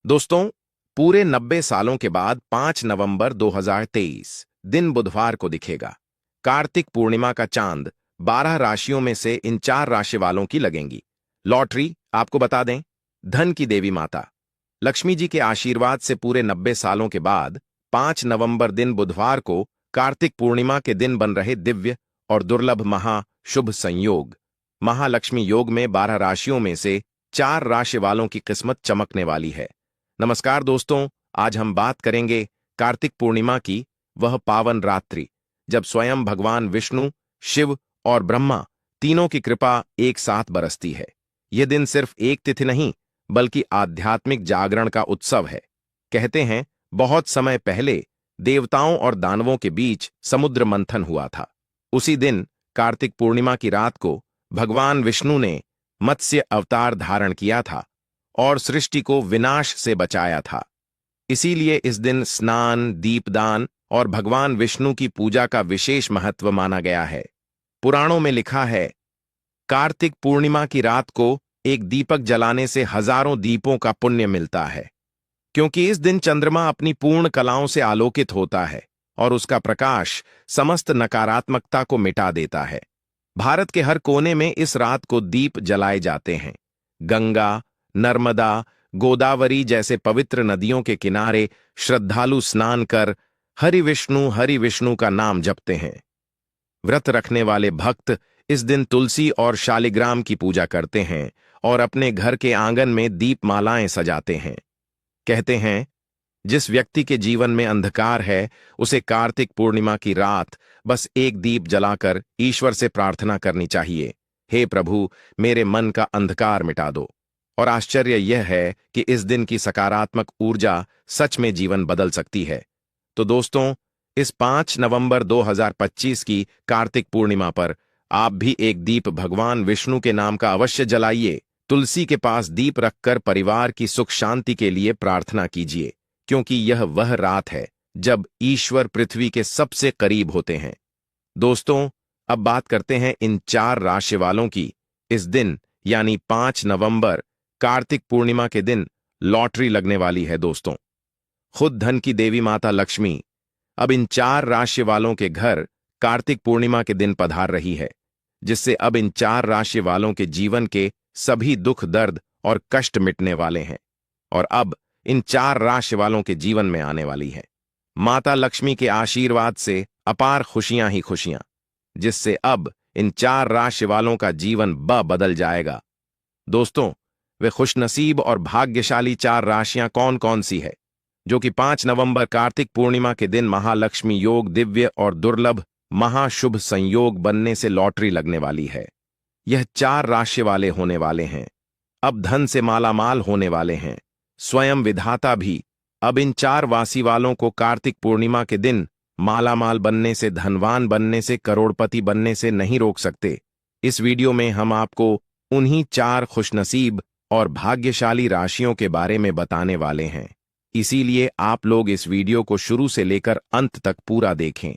दोस्तों, पूरे 90 सालों के बाद 5 नवंबर 2023 दिन बुधवार को दिखेगा। कार्तिक पूर्णिमा का चांद 12 राशियों में से इन 4 राशि वालों की लगेंगी। लॉटरी आपको बता दें, धन की देवी माता लक्ष्मी जी के आशीर्वाद से पूरे 90 सालों के बाद 5 नवंबर दिन बुधवार को कार्तिक पूर्णिमा के दिन बन रहे दिव्य और दुर्लभ महा शुभ संयोग महालक्ष्मी योग में 12 राशियों में से 4 राशि वालों की किस्मत चमकने वाली है। नमस्कार दोस्तों, आज हम बात करेंगे कार्तिक पूर्णिमा की, वह पावन रात्रि जब स्वयं भगवान विष्णु, शिव और ब्रह्मा तीनों की कृपा एक साथ बरसती है। यह दिन सिर्फ एक तिथि नहीं, बल्कि आध्यात्मिक जागरण का उत्सव है। कहते हैं, बहुत समय पहले देवताओं और दानवों के बीच समुद्र मंथन हुआ था। उसी दिन कार्तिक पूर्णिमा की रात को भगवान विष्णु ने मत्स्य अवतार धारण किया था और सृष्टि को विनाश से बचाया था। इसीलिए इस दिन स्नान, दीपदान और भगवान विष्णु की पूजा का विशेष महत्व माना गया है। पुराणों में लिखा है, कार्तिक पूर्णिमा की रात को एक दीपक जलाने से हजारों दीपों का पुण्य मिलता है, क्योंकि इस दिन चंद्रमा अपनी पूर्ण कलाओं से आलोकित होता है और उसका प्रकाश समस्त नकारात्मकता को मिटा देता है। भारत के हर कोने में इस रात को दीप जलाए जाते हैं। गंगा, नर्मदा, गोदावरी जैसे पवित्र नदियों के किनारे श्रद्धालु स्नान कर हरि विष्णु का नाम जपते हैं। व्रत रखने वाले भक्त इस दिन तुलसी और शालिग्राम की पूजा करते हैं और अपने घर के आंगन में दीपमालाएं सजाते हैं। कहते हैं, जिस व्यक्ति के जीवन में अंधकार है, उसे कार्तिक पूर्णिमा की रात बस एक दीप जलाकर ईश्वर से प्रार्थना करनी चाहिए, हे प्रभु, मेरे मन का अंधकार मिटा दो। और आश्चर्य यह है कि इस दिन की सकारात्मक ऊर्जा सच में जीवन बदल सकती है। तो दोस्तों, इस 5 नवंबर 2025 की कार्तिक पूर्णिमा पर आप भी एक दीप भगवान विष्णु के नाम का अवश्य जलाइए। तुलसी के पास दीप रखकर परिवार की सुख शांति के लिए प्रार्थना कीजिए, क्योंकि यह वह रात है जब ईश्वर पृथ्वी के सबसे करीब होते हैं। दोस्तों, अब बात करते हैं इन 4 राशि वालों की। इस दिन यानी 5 नवंबर कार्तिक पूर्णिमा के दिन लॉटरी लगने वाली है। दोस्तों, खुद धन की देवी माता लक्ष्मी अब इन 4 राशि वालों के घर कार्तिक पूर्णिमा के दिन पधार रही है, जिससे अब इन 4 राशि वालों के जीवन के सभी दुख, दर्द और कष्ट मिटने वाले हैं और अब इन 4 राशि वालों के जीवन में आने वाली है माता लक्ष्मी के आशीर्वाद से अपार खुशियां ही खुशियां, जिससे अब इन 4 राशि वालों का जीवन बदल जाएगा। दोस्तों, वे खुशनसीब और भाग्यशाली 4 राशियां कौन कौन सी है, जो कि 5 नवंबर कार्तिक पूर्णिमा के दिन महालक्ष्मी योग, दिव्य और दुर्लभ महाशुभ संयोग बनने से लॉटरी लगने वाली है। यह 4 राशि वाले होने वाले हैं, अब धन से मालामाल होने वाले हैं। स्वयं विधाता भी अब इन 4 वासी वालों को कार्तिक पूर्णिमा के दिन मालामाल बनने से, धनवान बनने से, करोड़पति बनने से नहीं रोक सकते। इस वीडियो में हम आपको उन्हीं 4 खुशनसीब और भाग्यशाली राशियों के बारे में बताने वाले हैं। इसीलिए आप लोग इस वीडियो को शुरू से लेकर अंत तक पूरा देखें।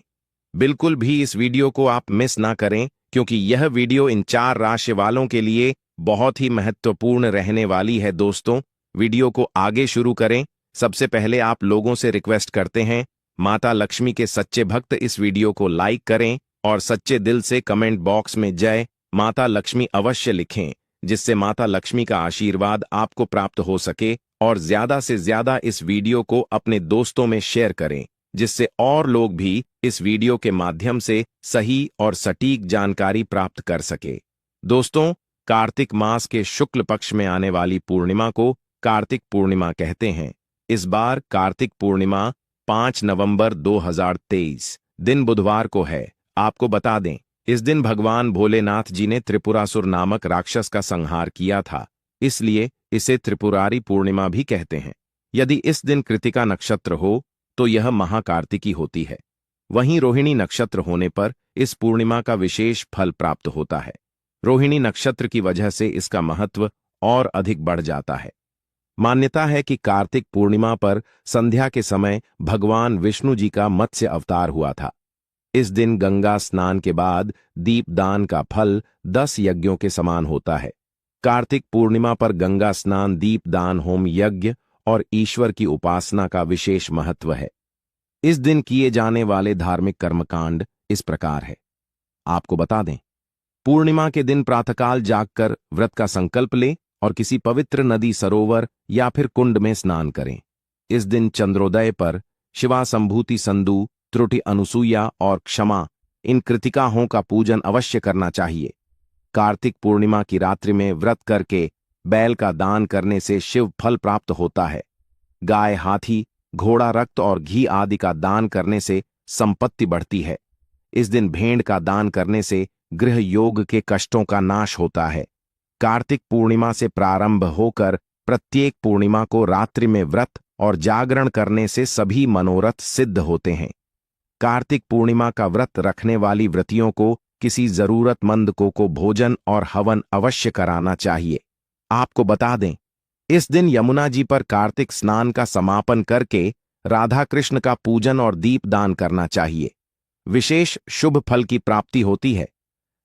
बिल्कुल भी इस वीडियो को आप मिस ना करें, क्योंकि यह वीडियो इन 4 राशि वालों के लिए बहुत ही महत्वपूर्ण रहने वाली है। दोस्तों, वीडियो को आगे शुरू करें, सबसे पहले आप लोगों से रिक्वेस्ट करते हैं, माता लक्ष्मी के सच्चे भक्त इस वीडियो को लाइक करें और सच्चे दिल से कमेंट बॉक्स में जय माता लक्ष्मी अवश्य लिखें, जिससे माता लक्ष्मी का आशीर्वाद आपको प्राप्त हो सके। और ज्यादा से ज्यादा इस वीडियो को अपने दोस्तों में शेयर करें, जिससे और लोग भी इस वीडियो के माध्यम से सही और सटीक जानकारी प्राप्त कर सके। दोस्तों, कार्तिक मास के शुक्ल पक्ष में आने वाली पूर्णिमा को कार्तिक पूर्णिमा कहते हैं। इस बार कार्तिक पूर्णिमा 5 नवंबर 2023 दिन बुधवार को है। आपको बता दें, इस दिन भगवान भोलेनाथ जी ने त्रिपुरासुर नामक राक्षस का संहार किया था, इसलिए इसे त्रिपुरारी पूर्णिमा भी कहते हैं। यदि इस दिन कृतिका नक्षत्र हो तो यह महाकार्तिकी होती है। वहीं रोहिणी नक्षत्र होने पर इस पूर्णिमा का विशेष फल प्राप्त होता है। रोहिणी नक्षत्र की वजह से इसका महत्व और अधिक बढ़ जाता है। मान्यता है कि कार्तिक पूर्णिमा पर संध्या के समय भगवान विष्णु जी का मत्स्य अवतार हुआ था। इस दिन गंगा स्नान के बाद दीपदान का फल 10 यज्ञों के समान होता है। कार्तिक पूर्णिमा पर गंगा स्नान, दीपदान, होम यज्ञ और ईश्वर की उपासना का विशेष महत्व है। इस दिन किए जाने वाले धार्मिक कर्मकांड इस प्रकार है। आपको बता दें, पूर्णिमा के दिन प्रातःकाल जागकर व्रत का संकल्प लें और किसी पवित्र नदी, सरोवर या फिर कुंड में स्नान करें। इस दिन चंद्रोदय पर शिवा संभूति संदू, त्रुटि अनुसूया और क्षमा, इन कृतिकाओं का पूजन अवश्य करना चाहिए। कार्तिक पूर्णिमा की रात्रि में व्रत करके बैल का दान करने से शिव फल प्राप्त होता है। गाय, हाथी, घोड़ा, रक्त और घी आदि का दान करने से संपत्ति बढ़ती है। इस दिन भेड़ का दान करने से गृह योग के कष्टों का नाश होता है। कार्तिक पूर्णिमा से प्रारंभ होकर प्रत्येक पूर्णिमा को रात्रि में व्रत और जागरण करने से सभी मनोरथ सिद्ध होते हैं। कार्तिक पूर्णिमा का व्रत रखने वाली व्रतियों को किसी जरूरतमंद को भोजन और हवन अवश्य कराना चाहिए। आपको बता दें, इस दिन यमुना जी पर कार्तिक स्नान का समापन करके राधा कृष्ण का पूजन और दीपदान करना चाहिए। विशेष शुभ फल की प्राप्ति होती है।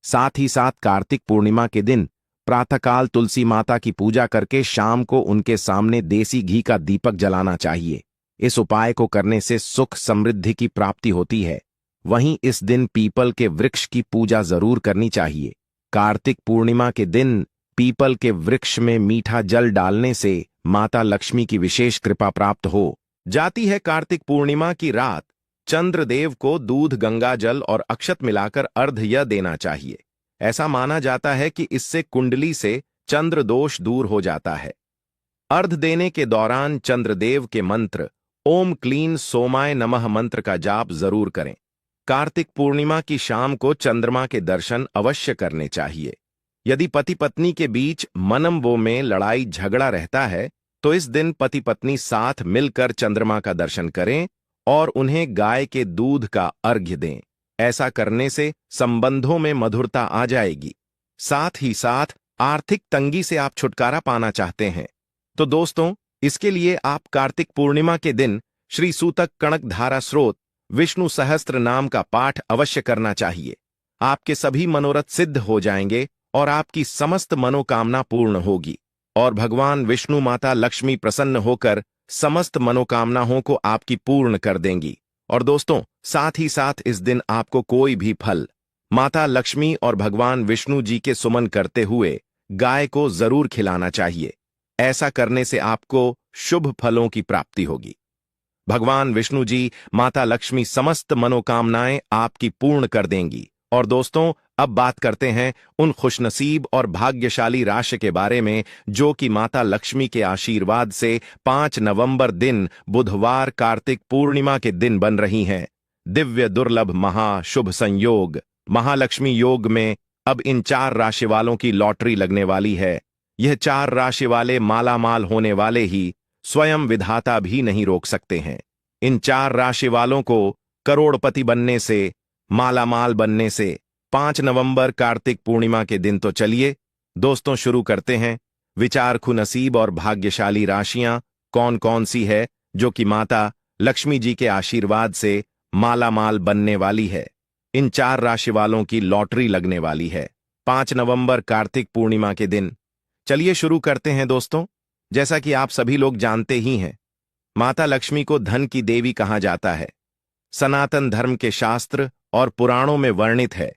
साथ ही साथ कार्तिक पूर्णिमा के दिन प्रातःकाल तुलसी माता की पूजा करके शाम को उनके सामने देसी घी का दीपक जलाना चाहिए। इस उपाय को करने से सुख समृद्धि की प्राप्ति होती है। वहीं इस दिन पीपल के वृक्ष की पूजा जरूर करनी चाहिए। कार्तिक पूर्णिमा के दिन पीपल के वृक्ष में मीठा जल डालने से माता लक्ष्मी की विशेष कृपा प्राप्त हो जाती है। कार्तिक पूर्णिमा की रात चंद्रदेव को दूध, गंगा जल और अक्षत मिलाकर अर्घ्य देना चाहिए। ऐसा माना जाता है कि इससे कुंडली से चंद्र दोष दूर हो जाता है। अर्घ्य देने के दौरान चंद्रदेव के मंत्र ओम क्लीन सोमाय नमः मंत्र का जाप जरूर करें। कार्तिक पूर्णिमा की शाम को चंद्रमा के दर्शन अवश्य करने चाहिए। यदि पति पत्नी के बीच मनमवो में लड़ाई झगड़ा रहता है तो इस दिन पति पत्नी साथ मिलकर चंद्रमा का दर्शन करें और उन्हें गाय के दूध का अर्घ्य दें। ऐसा करने से संबंधों में मधुरता आ जाएगी। साथ ही साथ आर्थिक तंगी से आप छुटकारा पाना चाहते हैं तो दोस्तों, इसके लिए आप कार्तिक पूर्णिमा के दिन श्री सूतक कणक धारा स्रोत विष्णु सहस्त्र नाम का पाठ अवश्य करना चाहिए। आपके सभी मनोरथ सिद्ध हो जाएंगे और आपकी समस्त मनोकामना पूर्ण होगी और भगवान विष्णु माता लक्ष्मी प्रसन्न होकर समस्त मनोकामनाओं को आपकी पूर्ण कर देंगी। और दोस्तों, साथ ही साथ इस दिन आपको कोई भी फल माता लक्ष्मी और भगवान विष्णु जी के सुमन करते हुए गाय को जरूर खिलाना चाहिए। ऐसा करने से आपको शुभ फलों की प्राप्ति होगी। भगवान विष्णु जी, माता लक्ष्मी समस्त मनोकामनाएं आपकी पूर्ण कर देंगी। और दोस्तों, अब बात करते हैं उन खुशनसीब और भाग्यशाली राशि के बारे में जो कि माता लक्ष्मी के आशीर्वाद से 5 नवंबर दिन बुधवार कार्तिक पूर्णिमा के दिन बन रही हैं। दिव्य दुर्लभ महाशुभ संयोग महालक्ष्मी योग में अब इन 4 राशि वालों की लॉटरी लगने वाली है। यह 4 राशि वाले मालामाल होने वाले ही स्वयं विधाता भी नहीं रोक सकते हैं। इन 4 राशि वालों को करोड़पति बनने से, मालामाल बनने से 5 नवंबर कार्तिक पूर्णिमा के दिन तो चलिए दोस्तों शुरू करते हैं। विचार खुनसीब और भाग्यशाली राशियां कौन कौन सी है जो कि माता लक्ष्मी जी के आशीर्वाद से मालामाल बनने वाली है। इन 4 राशि वालों की लॉटरी लगने वाली है 5 नवंबर कार्तिक पूर्णिमा के दिन। चलिए शुरू करते हैं दोस्तों। जैसा कि आप सभी लोग जानते ही हैं, माता लक्ष्मी को धन की देवी कहा जाता है। सनातन धर्म के शास्त्र और पुराणों में वर्णित है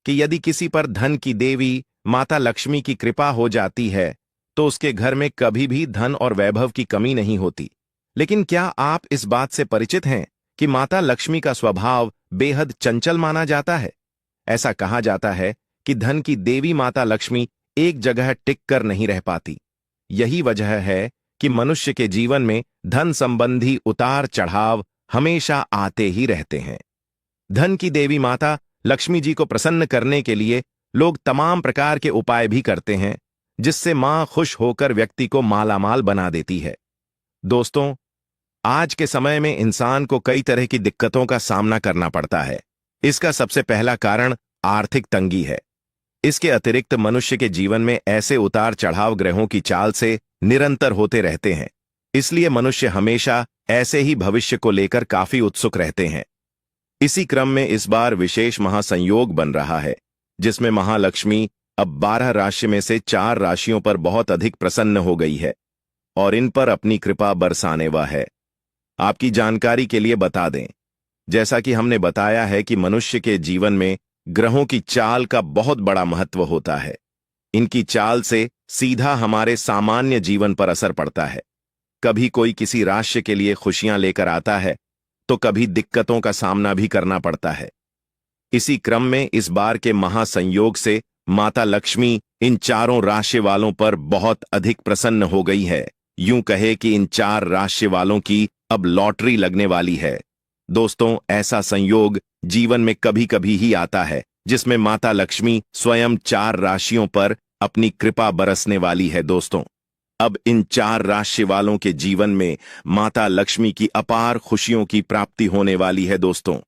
कि यदि किसी पर धन की देवी माता लक्ष्मी की कृपा हो जाती है तो उसके घर में कभी भी धन और वैभव की कमी नहीं होती। लेकिन क्या आप इस बात से परिचित हैं कि माता लक्ष्मी का स्वभाव बेहद चंचल माना जाता है? ऐसा कहा जाता है कि धन की देवी माता लक्ष्मी एक जगह टिक कर नहीं रह पाती। यही वजह है कि मनुष्य के जीवन में धन संबंधी उतार चढ़ाव हमेशा आते ही रहते हैं। धन की देवी माता लक्ष्मी जी को प्रसन्न करने के लिए लोग तमाम प्रकार के उपाय भी करते हैं, जिससे मां खुश होकर व्यक्ति को मालामाल बना देती है। दोस्तों, आज के समय में इंसान को कई तरह की दिक्कतों का सामना करना पड़ता है। इसका सबसे पहला कारण आर्थिक तंगी है। इसके अतिरिक्त मनुष्य के जीवन में ऐसे उतार चढ़ाव ग्रहों की चाल से निरंतर होते रहते हैं। इसलिए मनुष्य हमेशा ऐसे ही भविष्य को लेकर काफी उत्सुक रहते हैं। इसी क्रम में इस बार विशेष महासंयोग बन रहा है, जिसमें महालक्ष्मी अब 12 राशि में से 4 राशियों पर बहुत अधिक प्रसन्न हो गई है और इन पर अपनी कृपा बरसाने वाला है। आपकी जानकारी के लिए बता दें, जैसा कि हमने बताया है कि मनुष्य के जीवन में ग्रहों की चाल का बहुत बड़ा महत्व होता है। इनकी चाल से सीधा हमारे सामान्य जीवन पर असर पड़ता है। कभी कोई किसी राशि के लिए खुशियां लेकर आता है, तो कभी दिक्कतों का सामना भी करना पड़ता है। इसी क्रम में इस बार के महासंयोग से माता लक्ष्मी इन चारों राशि वालों पर बहुत अधिक प्रसन्न हो गई है। यूं कहे कि इन 4 राशि वालों की अब लॉटरी लगने वाली है। दोस्तों, ऐसा संयोग जीवन में कभी कभी ही आता है जिसमें माता लक्ष्मी स्वयं 4 राशियों पर अपनी कृपा बरसने वाली है। दोस्तों, अब इन 4 राशि वालों के जीवन में माता लक्ष्मी की अपार खुशियों की प्राप्ति होने वाली है। दोस्तों,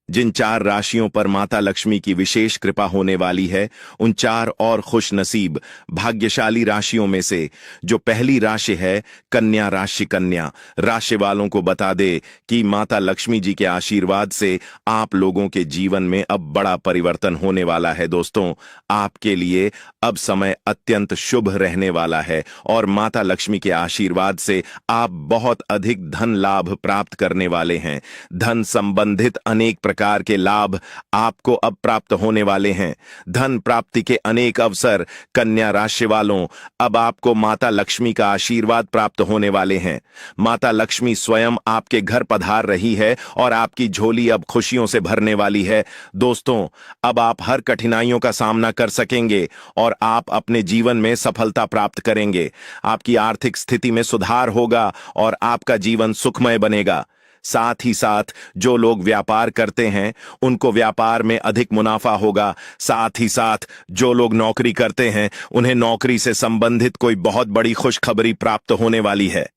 जिन 4 राशियों पर माता लक्ष्मी की विशेष कृपा होने वाली है, उन 4 और खुश नसीब भाग्यशाली राशियों में से जो पहली राशि है कन्या राशि, कन्या राशि वालों को बता दे कि माता लक्ष्मी जी के आशीर्वाद से आप लोगों के जीवन में अब बड़ा परिवर्तन होने वाला है। दोस्तों, आपके लिए अब समय अत्यंत शुभ रहने वाला है और माता लक्ष्मी के आशीर्वाद से आप बहुत अधिक धन लाभ प्राप्त करने वाले हैं। धन संबंधित अनेक प्रकार के लाभ आपको अब प्राप्त होने वाले हैं। धन प्राप्ति के अनेक अवसर कन्या राशि वालों, अब आपको माता लक्ष्मी का आशीर्वाद प्राप्त होने वाले हैं। माता लक्ष्मी स्वयं आपके घर पधार रही है और आपकी झोली अब खुशियों से भरने वाली है। दोस्तों, अब आप हर कठिनाइयों का सामना कर सकेंगे और आप अपने जीवन में सफलता प्राप्त करेंगे। आपकी आर्थिक स्थिति में सुधार होगा और आपका जीवन सुखमय बनेगा। साथ ही साथ जो लोग व्यापार करते हैं उनको व्यापार में अधिक मुनाफा होगा। साथ ही साथ जो लोग नौकरी करते हैं उन्हें नौकरी से संबंधित कोई बहुत बड़ी खुशखबरी प्राप्त होने वाली है।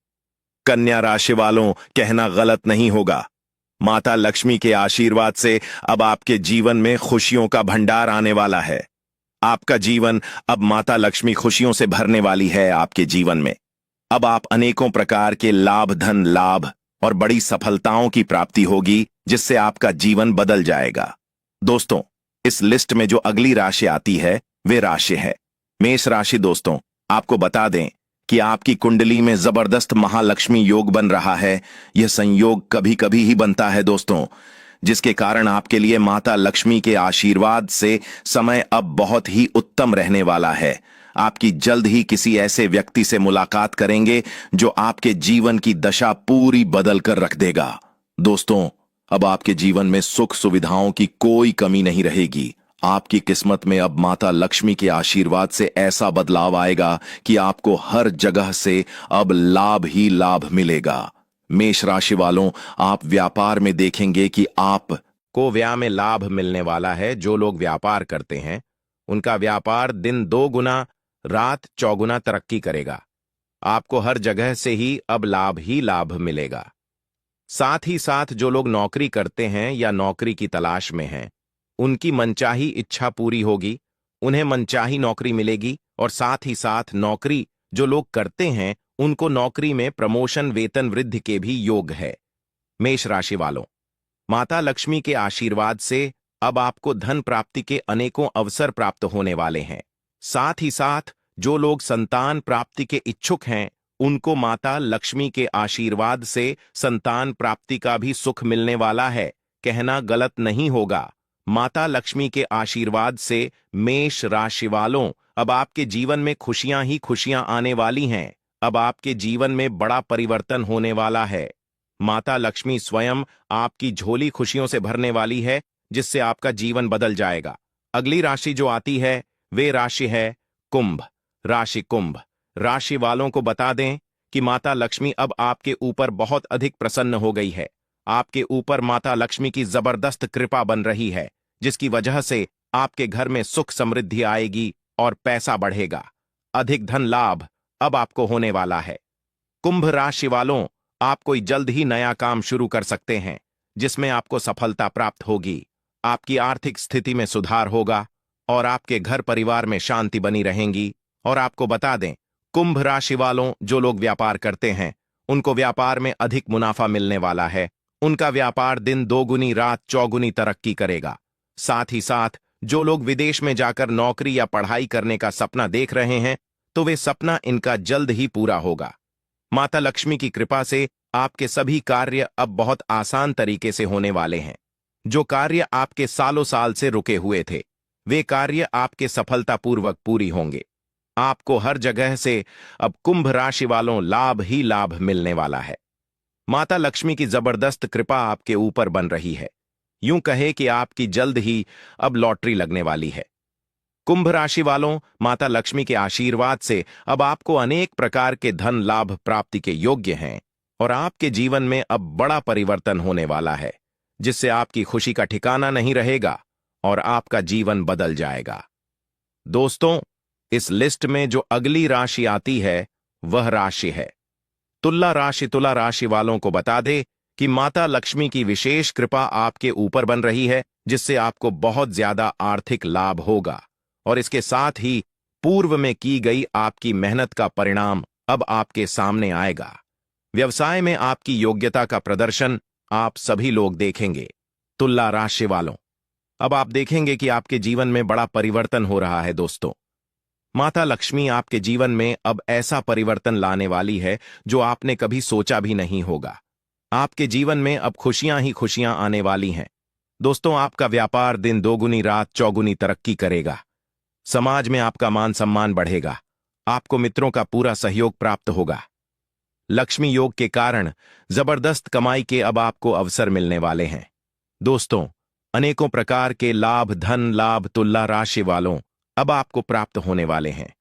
कन्या राशि वालों, कहना गलत नहीं होगा, माता लक्ष्मी के आशीर्वाद से अब आपके जीवन में खुशियों का भंडार आने वाला है। आपका जीवन अब माता लक्ष्मी खुशियों से भरने वाली है। आपके जीवन में अब आप अनेकों प्रकार के लाभ, धन लाभ और बड़ी सफलताओं की प्राप्ति होगी, जिससे आपका जीवन बदल जाएगा। दोस्तों, इस लिस्ट में जो अगली राशि आती है वे राशि है मेष राशि। दोस्तों, आपको बता दें कि आपकी कुंडली में जबरदस्त महालक्ष्मी योग बन रहा है। यह संयोग कभी कभी ही बनता है दोस्तों, जिसके कारण आपके लिए माता लक्ष्मी के आशीर्वाद से समय अब बहुत ही उत्तम रहने वाला है। आपकी जल्द ही किसी ऐसे व्यक्ति से मुलाकात करेंगे जो आपके जीवन की दशा पूरी बदल कर रख देगा। दोस्तों, अब आपके जीवन में सुख सुविधाओं की कोई कमी नहीं रहेगी। आपकी किस्मत में अब माता लक्ष्मी के आशीर्वाद से ऐसा बदलाव आएगा कि आपको हर जगह से अब लाभ ही लाभ मिलेगा। मेष राशि वालों, आप व्यापार में देखेंगे कि आपको व्यय में लाभ मिलने वाला है। जो लोग व्यापार करते हैं उनका व्यापार दिन 2 गुना रात 4 गुना तरक्की करेगा। आपको हर जगह से ही लाभ मिलेगा। साथ ही साथ जो लोग नौकरी करते हैं या नौकरी की तलाश में हैं, उनकी मनचाही इच्छा पूरी होगी। उन्हें मनचाही नौकरी मिलेगी और साथ ही साथ नौकरी जो लोग करते हैं उनको नौकरी में प्रमोशन, वेतन वृद्धि के भी योग है। मेष राशि वालों, माता लक्ष्मी के आशीर्वाद से अब आपको धन प्राप्ति के अनेकों अवसर प्राप्त होने वाले हैं। साथ ही साथ जो लोग संतान प्राप्ति के इच्छुक हैं उनको माता लक्ष्मी के आशीर्वाद से संतान प्राप्ति का भी सुख मिलने वाला है। कहना गलत नहीं होगा, माता लक्ष्मी के आशीर्वाद से मेष राशि वालों अब आपके जीवन में खुशियां ही खुशियां आने वाली हैं। अब आपके जीवन में बड़ा परिवर्तन होने वाला है। माता लक्ष्मी स्वयं आपकी झोली खुशियों से भरने वाली है, जिससे आपका जीवन बदल जाएगा। अगली राशि जो आती है वे राशि है कुंभ राशि। कुंभ राशि वालों को बता दें कि माता लक्ष्मी अब आपके ऊपर बहुत अधिक प्रसन्न हो गई है। आपके ऊपर माता लक्ष्मी की जबरदस्त कृपा बन रही है, जिसकी वजह से आपके घर में सुख समृद्धि आएगी और पैसा बढ़ेगा। अधिक धन लाभ अब आपको होने वाला है। कुंभ राशि वालों, आप कोई जल्द ही नया काम शुरू कर सकते हैं जिसमें आपको सफलता प्राप्त होगी। आपकी आर्थिक स्थिति में सुधार होगा और आपके घर परिवार में शांति बनी रहेंगी। और आपको बता दें, कुंभ राशि वालों, जो लोग व्यापार करते हैं उनको व्यापार में अधिक मुनाफा मिलने वाला है। उनका व्यापार दिन 2 गुनी रात 4 गुनी तरक्की करेगा। साथ ही साथ जो लोग विदेश में जाकर नौकरी या पढ़ाई करने का सपना देख रहे हैं तो वे सपना इनका जल्द ही पूरा होगा। माता लक्ष्मी की कृपा से आपके सभी कार्य अब बहुत आसान तरीके से होने वाले हैं। जो कार्य आपके सालों साल से रुके हुए थे, वे कार्य आपके सफलतापूर्वक पूरी होंगे। आपको हर जगह से अब कुंभ राशि वालों लाभ ही लाभ मिलने वाला है। माता लक्ष्मी की जबरदस्त कृपा आपके ऊपर बन रही है। यूं कहे कि आपकी जल्द ही अब लॉटरी लगने वाली है। कुंभ राशि वालों, माता लक्ष्मी के आशीर्वाद से अब आपको अनेक प्रकार के धन लाभ प्राप्ति के योग्य हैं और आपके जीवन में अब बड़ा परिवर्तन होने वाला है, जिससे आपकी खुशी का ठिकाना नहीं रहेगा और आपका जीवन बदल जाएगा। दोस्तों, इस लिस्ट में जो अगली राशि आती है वह राशि है तुला राशि। तुला राशि वालों को बता दे कि माता लक्ष्मी की विशेष कृपा आपके ऊपर बन रही है, जिससे आपको बहुत ज्यादा आर्थिक लाभ होगा और इसके साथ ही पूर्व में की गई आपकी मेहनत का परिणाम अब आपके सामने आएगा। व्यवसाय में आपकी योग्यता का प्रदर्शन आप सभी लोग देखेंगे। तुला राशि वालों, अब आप देखेंगे कि आपके जीवन में बड़ा परिवर्तन हो रहा है। दोस्तों, माता लक्ष्मी आपके जीवन में अब ऐसा परिवर्तन लाने वाली है जो आपने कभी सोचा भी नहीं होगा। आपके जीवन में अब खुशियां ही खुशियां आने वाली हैं। दोस्तों, आपका व्यापार दिन दोगुनी रात चौगुनी तरक्की करेगा। समाज में आपका मान सम्मान बढ़ेगा। आपको मित्रों का पूरा सहयोग प्राप्त होगा। लक्ष्मी योग के कारण जबरदस्त कमाई के अब आपको अवसर मिलने वाले हैं। दोस्तों, अनेकों प्रकार के लाभ धन लाभ तुला राशि वालों अब आपको प्राप्त होने वाले हैं।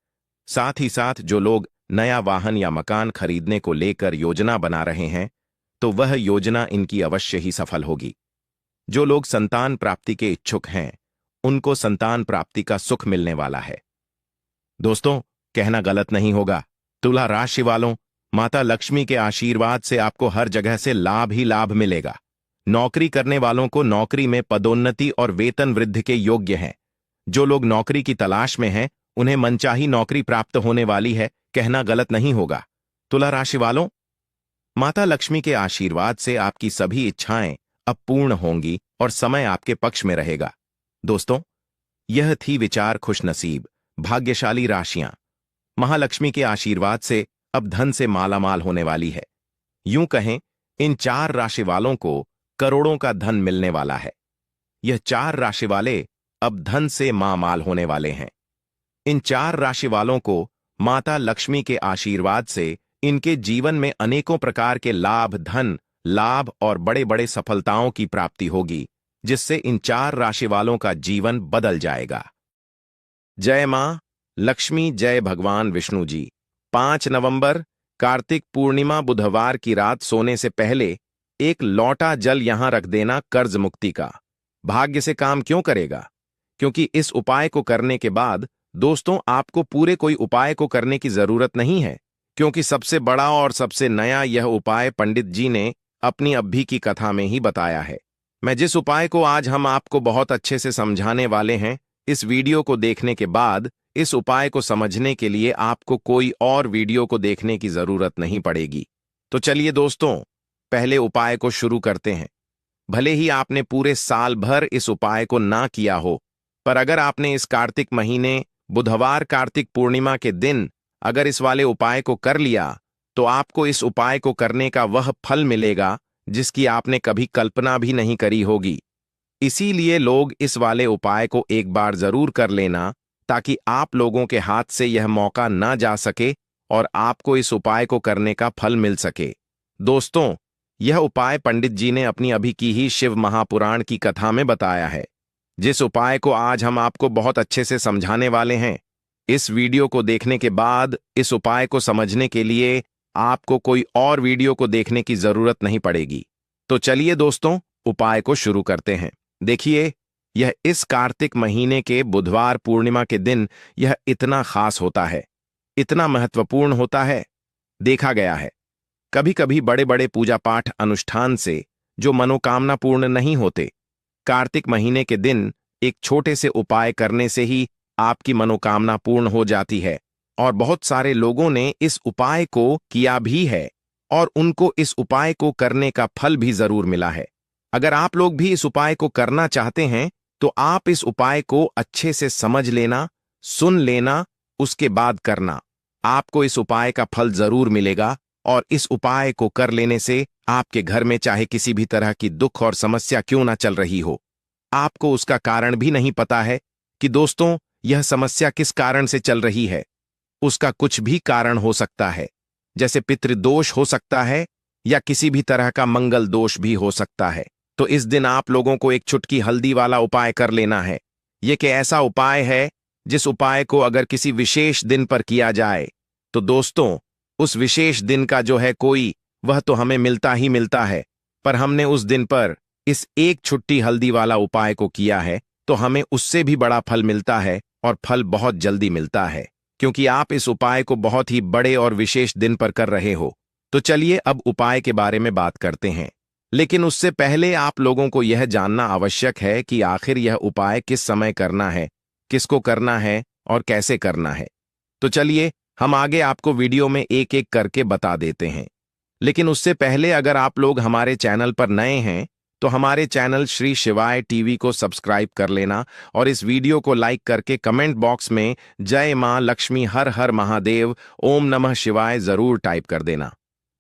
साथ ही साथ जो लोग नया वाहन या मकान खरीदने को लेकर योजना बना रहे हैं, तो वह योजना इनकी अवश्य ही सफल होगी। जो लोग संतान प्राप्ति के इच्छुक हैं, उनको संतान प्राप्ति का सुख मिलने वाला है। दोस्तों, कहना गलत नहीं होगा, तुला राशि वालों, माता लक्ष्मी के आशीर्वाद से आपको हर जगह से लाभ ही लाभ मिलेगा। नौकरी करने वालों को नौकरी में पदोन्नति और वेतन वृद्धि के योग्य हैं। जो लोग नौकरी की तलाश में हैं, उन्हें मनचाही नौकरी प्राप्त होने वाली है। कहना गलत नहीं होगा। तुला राशि वालों, माता लक्ष्मी के आशीर्वाद से आपकी सभी इच्छाएं अब पूर्ण होंगी और समय आपके पक्ष में रहेगा। दोस्तों, यह थी विचार खुशनसीब भाग्यशाली राशियां। महालक्ष्मी के आशीर्वाद से अब धन से मालामाल होने वाली है। यूं कहें, इन 4 राशि वालों को करोड़ों का धन मिलने वाला है। यह 4 राशि वाले अब धन से मामाल होने वाले हैं। इन 4 राशि वालों को माता लक्ष्मी के आशीर्वाद से इनके जीवन में अनेकों प्रकार के लाभ धन लाभ और बड़े बड़े सफलताओं की प्राप्ति होगी, जिससे इन 4 राशि वालों का जीवन बदल जाएगा। जय मां लक्ष्मी, जय भगवान विष्णु जी। 5 नवंबर कार्तिक पूर्णिमा बुधवार की रात सोने से पहले एक लौटा जल यहां रख देना कर्ज मुक्ति का भाग्य से काम क्यों करेगा। क्योंकि इस उपाय को करने के बाद दोस्तों, आपको पूरे कोई उपाय को करने की जरूरत नहीं है, क्योंकि सबसे बड़ा और सबसे नया यह उपाय पंडित जी ने अपनी अभी की कथा में ही बताया है। मैं जिस उपाय को आज हम आपको बहुत अच्छे से समझाने वाले हैं, इस वीडियो को देखने के बाद इस उपाय को समझने के लिए आपको कोई और वीडियो को देखने की जरूरत नहीं पड़ेगी। तो चलिए दोस्तों, पहले उपाय को शुरू करते हैं। भले ही आपने पूरे साल भर इस उपाय को ना किया हो, पर अगर आपने इस कार्तिक महीने बुधवार कार्तिक पूर्णिमा के दिन अगर इस वाले उपाय को कर लिया, तो आपको इस उपाय को करने का वह फल मिलेगा जिसकी आपने कभी कल्पना भी नहीं करी होगी। इसीलिए लोग इस वाले उपाय को एक बार जरूर कर लेना, ताकि आप लोगों के हाथ से यह मौका ना जा सके और आपको इस उपाय को करने का फल मिल सके। दोस्तों, यह उपाय पंडित जी ने अपनी अभी की ही शिव महापुराण की कथा में बताया है, जिस उपाय को आज हम आपको बहुत अच्छे से समझाने वाले हैं। इस वीडियो को देखने के बाद इस उपाय को समझने के लिए आपको कोई और वीडियो को देखने की जरूरत नहीं पड़ेगी। तो चलिए दोस्तों, उपाय को शुरू करते हैं। देखिए, यह इस कार्तिक महीने के बुधवार पूर्णिमा के दिन यह इतना खास होता है, इतना महत्वपूर्ण होता है। देखा गया है, कभी कभी बड़े बड़े पूजा पाठ अनुष्ठान से जो मनोकामना पूर्ण नहीं होते, कार्तिक महीने के दिन एक छोटे से उपाय करने से ही आपकी मनोकामना पूर्ण हो जाती है। और बहुत सारे लोगों ने इस उपाय को किया भी है और उनको इस उपाय को करने का फल भी जरूर मिला है। अगर आप लोग भी इस उपाय को करना चाहते हैं, तो आप इस उपाय को अच्छे से समझ लेना, सुन लेना, उसके बाद करना। आपको इस उपाय का फल जरूर मिलेगा और इस उपाय को कर लेने से आपके घर में चाहे किसी भी तरह की दुख और समस्या क्यों ना चल रही हो, आपको उसका कारण भी नहीं पता है कि दोस्तों यह समस्या किस कारण से चल रही है। उसका कुछ भी कारण हो सकता है, जैसे पितृदोष हो सकता है या किसी भी तरह का मंगल दोष भी हो सकता है। तो इस दिन आप लोगों को एक चुटकी हल्दी वाला उपाय कर लेना है। यह कि ऐसा उपाय है जिस उपाय को अगर किसी विशेष दिन पर किया जाए तो दोस्तों उस विशेष दिन का जो है कोई वह तो हमें मिलता ही मिलता है, पर हमने उस दिन पर इस एक छुट्टी हल्दी वाला उपाय को किया है तो हमें उससे भी बड़ा फल मिलता है और फल बहुत जल्दी मिलता है, क्योंकि आप इस उपाय को बहुत ही बड़े और विशेष दिन पर कर रहे हो। तो चलिए अब उपाय के बारे में बात करते हैं, लेकिन उससे पहले आप लोगों को यह जानना आवश्यक है कि आखिर यह उपाय किस समय करना है, किसको करना है और कैसे करना है। तो चलिए हम आगे आपको वीडियो में एक एक करके बता देते हैं, लेकिन उससे पहले अगर आप लोग हमारे चैनल पर नए हैं तो हमारे चैनल श्री शिवाय टीवी को सब्सक्राइब कर लेना और इस वीडियो को लाइक करके कमेंट बॉक्स में जय मां लक्ष्मी हर हर महादेव ओम नमः शिवाय जरूर टाइप कर देना।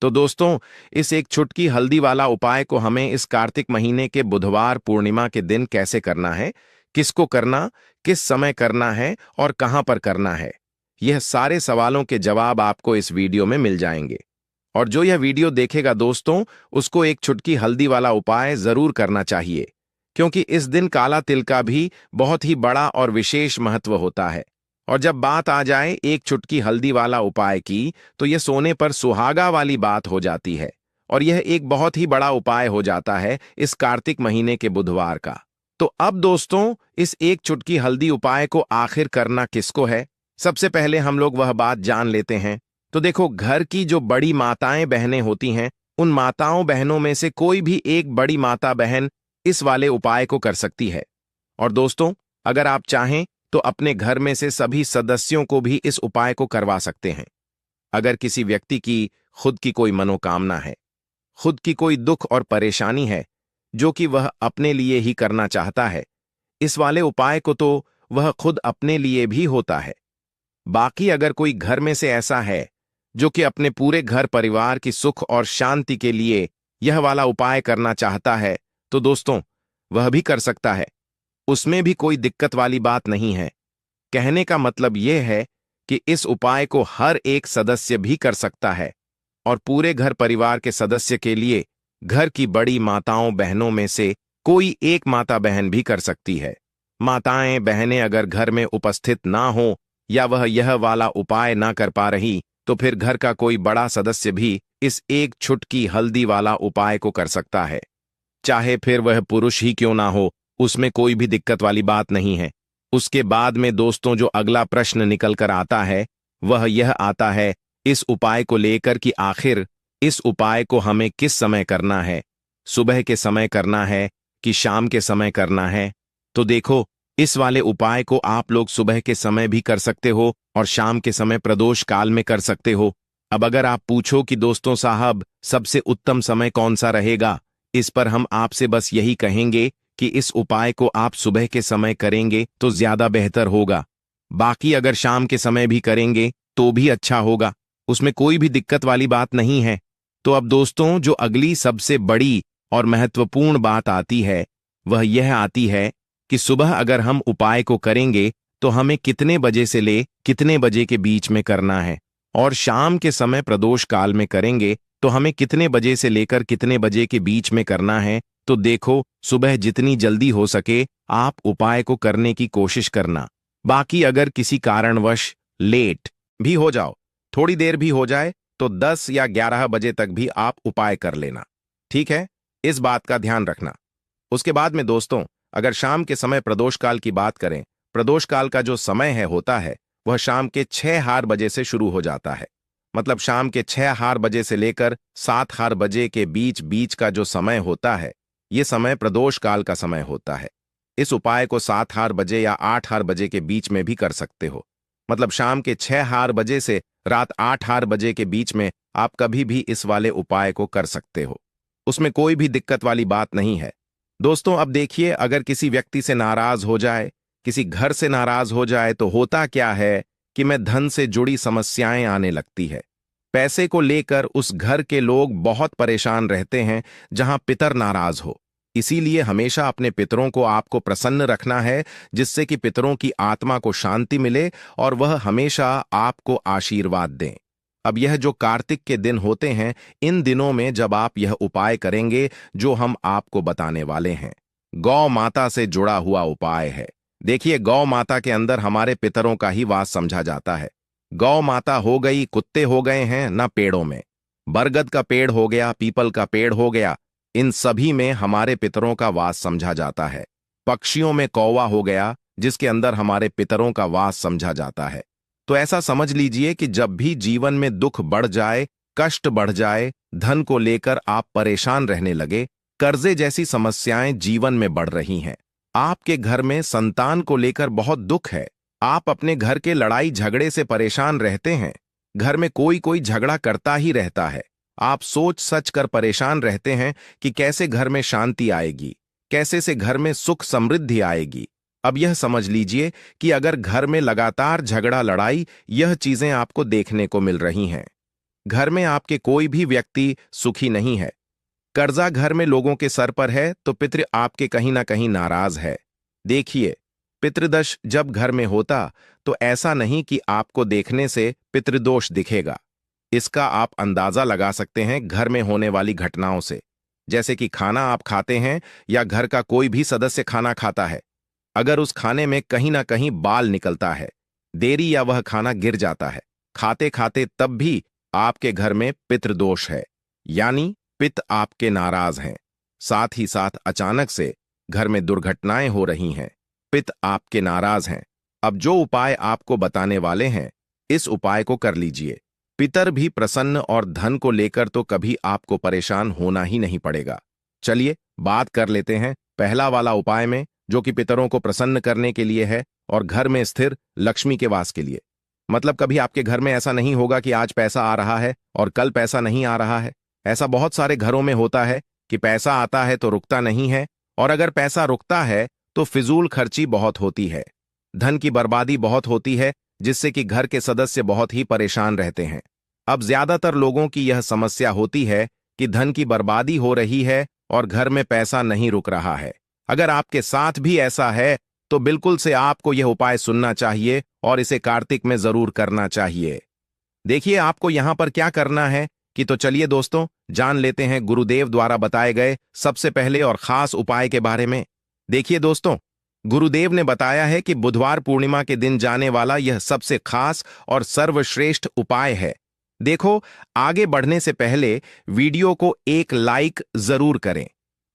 तो दोस्तों इस एक चुटकी हल्दी वाला उपाय को हमें इस कार्तिक महीने के बुधवार पूर्णिमा के दिन कैसे करना है, किसको करना, किस समय करना है और कहां पर करना है, यह सारे सवालों के जवाब आपको इस वीडियो में मिल जाएंगे। और जो यह वीडियो देखेगा दोस्तों उसको एक चुटकी हल्दी वाला उपाय जरूर करना चाहिए, क्योंकि इस दिन काला तिल का भी बहुत ही बड़ा और विशेष महत्व होता है। और जब बात आ जाए एक चुटकी हल्दी वाला उपाय की तो यह सोने पर सुहागा वाली बात हो जाती है और यह एक बहुत ही बड़ा उपाय हो जाता है इस कार्तिक महीने के बुधवार का। तो अब दोस्तों इस एक चुटकी हल्दी उपाय को आखिर करना किसको है, सबसे पहले हम लोग वह बात जान लेते हैं। तो देखो घर की जो बड़ी माताएं बहनें होती हैं उन माताओं बहनों में से कोई भी एक बड़ी माता बहन इस वाले उपाय को कर सकती है। और दोस्तों अगर आप चाहें तो अपने घर में से सभी सदस्यों को भी इस उपाय को करवा सकते हैं। अगर किसी व्यक्ति की खुद की कोई मनोकामना है, खुद की कोई दुख और परेशानी है जो कि वह अपने लिए ही करना चाहता है, इस वाले उपाय को तो वह खुद अपने लिए भी होता है। बाकी अगर कोई घर में से ऐसा है जो कि अपने पूरे घर परिवार की सुख और शांति के लिए यह वाला उपाय करना चाहता है तो दोस्तों वह भी कर सकता है, उसमें भी कोई दिक्कत वाली बात नहीं है। कहने का मतलब यह है कि इस उपाय को हर एक सदस्य भी कर सकता है और पूरे घर परिवार के सदस्य के लिए घर की बड़ी माताओं बहनों में से कोई एक माता बहन भी कर सकती है। माताएं बहनें अगर घर में उपस्थित ना हो या वह यह वाला उपाय ना कर पा रही तो फिर घर का कोई बड़ा सदस्य भी इस एक छुटकी हल्दी वाला उपाय को कर सकता है, चाहे फिर वह पुरुष ही क्यों ना हो, उसमें कोई भी दिक्कत वाली बात नहीं है। उसके बाद में दोस्तों जो अगला प्रश्न निकल कर आता है वह यह आता है इस उपाय को लेकर कि आखिर इस उपाय को हमें किस समय करना है, सुबह के समय करना है कि शाम के समय करना है। तो देखो इस वाले उपाय को आप लोग सुबह के समय भी कर सकते हो और शाम के समय प्रदोष काल में कर सकते हो। अब अगर आप पूछो कि दोस्तों साहब सबसे उत्तम समय कौन सा रहेगा, इस पर हम आपसे बस यही कहेंगे कि इस उपाय को आप सुबह के समय करेंगे तो ज्यादा बेहतर होगा। बाकी अगर शाम के समय भी करेंगे तो भी अच्छा होगा, उसमें कोई भी दिक्कत वाली बात नहीं है। तो अब दोस्तों जो अगली सबसे बड़ी और महत्वपूर्ण बात आती है वह यह आती है कि सुबह अगर हम उपाय को करेंगे तो हमें कितने बजे से ले कितने बजे के बीच में करना है, और शाम के समय प्रदोष काल में करेंगे तो हमें कितने बजे से लेकर कितने बजे के बीच में करना है। तो देखो सुबह जितनी जल्दी हो सके आप उपाय को करने की कोशिश करना। बाकी अगर किसी कारणवश लेट भी हो जाओ, थोड़ी देर भी हो जाए तो 10 या 11 बजे तक भी आप उपाय कर लेना, ठीक है, इस बात का ध्यान रखना। उसके बाद में दोस्तों अगर शाम के समय प्रदोष काल की बात करें, प्रदोष काल का जो समय है होता है वह शाम के 6 बजे से शुरू हो जाता है। मतलब शाम के 6 बजे से लेकर 7 बजे के बीच बीच का जो समय होता है ये समय प्रदोष काल का समय होता है। इस उपाय को 7 बजे या 8 बजे के बीच में भी कर सकते हो। मतलब शाम के 6 बजे से रात 8 बजे के बीच में आप कभी भी इस वाले उपाय को कर सकते हो, उसमें कोई भी दिक्कत वाली बात नहीं है। दोस्तों अब देखिए अगर किसी व्यक्ति से नाराज हो जाए, किसी घर से नाराज हो जाए तो होता क्या है कि मैं धन से जुड़ी समस्याएं आने लगती है। पैसे को लेकर उस घर के लोग बहुत परेशान रहते हैं जहां पितर नाराज हो। इसीलिए हमेशा अपने पितरों को आपको प्रसन्न रखना है, जिससे कि पितरों की आत्मा को शांति मिले और वह हमेशा आपको आशीर्वाद दें। अब यह जो कार्तिक के दिन होते हैं, इन दिनों में जब आप यह उपाय करेंगे जो हम आपको बताने वाले हैं, गौ माता से जुड़ा हुआ उपाय है। देखिए, गौ माता के अंदर हमारे पितरों का ही वास समझा जाता है। गौ माता हो गई, कुत्ते हो गए हैं ना, पेड़ों में बरगद का पेड़ हो गया, पीपल का पेड़ हो गया, इन सभी में हमारे पितरों का वास समझा जाता है। पक्षियों में कौवा हो गया, जिसके अंदर हमारे पितरों का वास समझा जाता है। तो ऐसा समझ लीजिए कि जब भी जीवन में दुख बढ़ जाए, कष्ट बढ़ जाए, धन को लेकर आप परेशान रहने लगे, कर्जे जैसी समस्याएं जीवन में बढ़ रही हैं, आपके घर में संतान को लेकर बहुत दुख है, आप अपने घर के लड़ाई झगड़े से परेशान रहते हैं, घर में कोई कोई झगड़ा करता ही रहता है, आप सोच सच कर परेशान रहते हैं कि कैसे घर में शांति आएगी, कैसे से घर में सुख समृद्धि आएगी। अब यह समझ लीजिए कि अगर घर में लगातार झगड़ा लड़ाई, यह चीजें आपको देखने को मिल रही हैं, घर में आपके कोई भी व्यक्ति सुखी नहीं है, कर्जा घर में लोगों के सर पर है, तो पितृ आपके कहीं ना कहीं नाराज है। देखिए, पितृदोष जब घर में होता तो ऐसा नहीं कि आपको देखने से पितृदोष दिखेगा। इसका आप अंदाजा लगा सकते हैं घर में होने वाली घटनाओं से, जैसे कि खाना आप खाते हैं या घर का कोई भी सदस्य खाना खाता है, अगर उस खाने में कहीं ना कहीं बाल निकलता है, देरी या वह खाना गिर जाता है खाते खाते, तब भी आपके घर में पितृदोष है, यानी पित आपके नाराज हैं। साथ ही साथ अचानक से घर में दुर्घटनाएं हो रही हैं, पित आपके नाराज हैं। अब जो उपाय आपको बताने वाले हैं, इस उपाय को कर लीजिए। पितर भी प्रसन्न और धन को लेकर तो कभी आपको परेशान होना ही नहीं पड़ेगा। चलिए बात कर लेते हैं पहला वाला उपाय में, जो कि पितरों को प्रसन्न करने के लिए है और घर में स्थिर लक्ष्मी के वास के लिए। मतलब कभी आपके घर में ऐसा नहीं होगा कि आज पैसा आ रहा है और कल पैसा नहीं आ रहा है। ऐसा बहुत सारे घरों में होता है कि पैसा आता है तो रुकता नहीं है, और अगर पैसा रुकता है तो फिजूल खर्ची बहुत होती है, धन की बर्बादी बहुत होती है, जिससे कि घर के सदस्य बहुत ही परेशान रहते हैं। अब ज्यादातर लोगों की यह समस्या होती है कि धन की बर्बादी हो रही है और घर में पैसा नहीं रुक रहा है। अगर आपके साथ भी ऐसा है तो बिल्कुल से आपको यह उपाय सुनना चाहिए और इसे कार्तिक में जरूर करना चाहिए। देखिए, आपको यहां पर क्या करना है कि तो चलिए दोस्तों, जान लेते हैं गुरुदेव द्वारा बताए गए सबसे पहले और खास उपाय के बारे में। देखिए दोस्तों, गुरुदेव ने बताया है कि बुधवार पूर्णिमा के दिन जाने वाला यह सबसे खास और सर्वश्रेष्ठ उपाय है। देखो, आगे बढ़ने से पहले वीडियो को एक लाइक जरूर करें।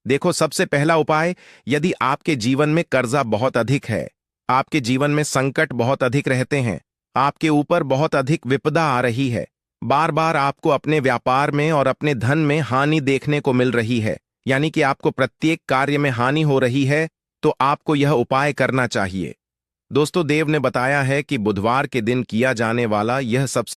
देखो, सबसे पहला उपाय, यदि आपके जीवन में कर्जा बहुत अधिक है, आपके जीवन में संकट बहुत अधिक रहते हैं, आपके ऊपर बहुत अधिक विपदा आ रही है, बार बार आपको अपने व्यापार में और अपने धन में हानि देखने को मिल रही है, यानी कि आपको प्रत्येक कार्य में हानि हो रही है, तो आपको यह उपाय करना चाहिए। दोस्तों, देव ने बताया है कि बुधवार के दिन किया जाने वाला यह सबसे